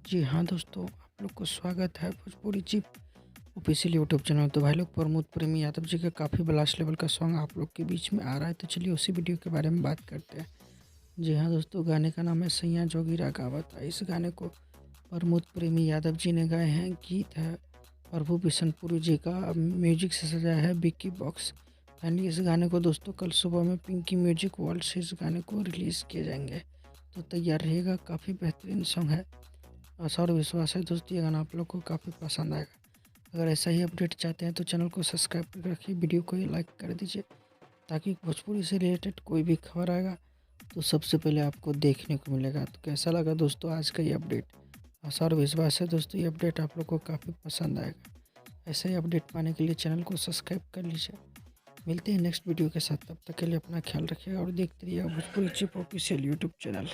जी हाँ दोस्तों, आप लोग को स्वागत है Bhojpuri chip official YouTube channel. तो भाई लोग, प्रमोद प्रेमी यादव जी का काफ़ी ब्लास्ट लेवल का सॉन्ग आप लोग के बीच में आ रहा है, तो चलिए उसी वीडियो के बारे में बात करते हैं। जी हाँ दोस्तों, गाने का नाम है सैयां जोगिरा गावत। इस गाने को प्रमोद प्रेमी यादव जी ने गाए हैं। गीत है प्रभु बिशनपुरी जी का, म्यूजिक से सजाया है विक्की बॉक्स। फाइनली इस गाने को दोस्तों कल सुबह में पिंकी म्यूजिक वर्ल्ड से इस गाने को रिलीज़ किए जाएंगे, तो तैयार रहिएगा। काफ़ी बेहतरीन सॉन्ग है। आशा और विश्वास है दोस्तों ये गाना आप लोग को काफ़ी पसंद आएगा। अगर ऐसा ही अपडेट चाहते हैं तो चैनल को सब्सक्राइब करके रखिए, वीडियो को ये लाइक कर दीजिए, ताकि भोजपुरी से रिलेटेड कोई भी खबर आएगा तो सबसे पहले आपको देखने को मिलेगा। तो कैसा लगा दोस्तों आज का ये अपडेट? आशा और विश्वास है दोस्तों ये अपडेट आप लोग को काफ़ी पसंद आएगा। ऐसे ही अपडेट पाने के लिए चैनल को सब्सक्राइब कर लीजिए। मिलते हैं नेक्स्ट वीडियो के साथ, तब तक के लिए अपना ख्याल रखिएगा और देखते रहिए Bhojpuri chip official YouTube channel.